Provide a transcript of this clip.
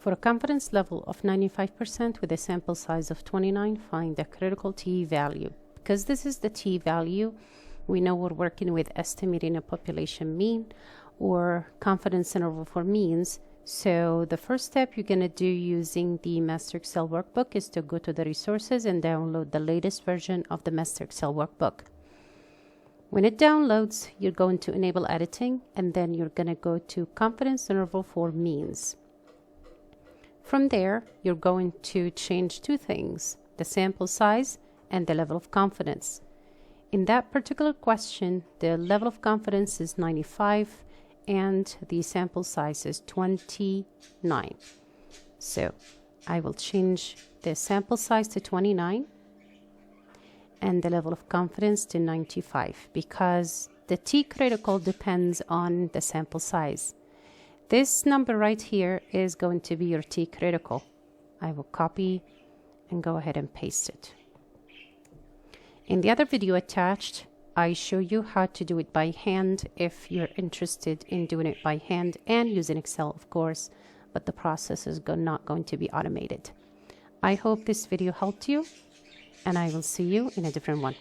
For a confidence level of 95% with a sample size of 29, find the critical t-value. Because this is the t-value, we know we're working with estimating a population mean or confidence interval for means. So the first step you're going to do using the Master Excel workbook is to go to the resources and download the latest version of the Master Excel workbook. When it downloads, you're going to enable editing, and then you're going to go to confidence interval for means. From there, you're going to change two things, the sample size and the level of confidence. In that particular question, the level of confidence is 95 and the sample size is 29. So I will change the sample size to 29 and the level of confidence to 95 because the t-critical depends on the sample size. This number right here is going to be your t-critical. I will copy and go ahead and paste it. In the other video attached, I show you how to do it by hand if you're interested in doing it by hand and using Excel, of course, but the process is not going to be automated. I hope this video helped you, and I will see you in a different one.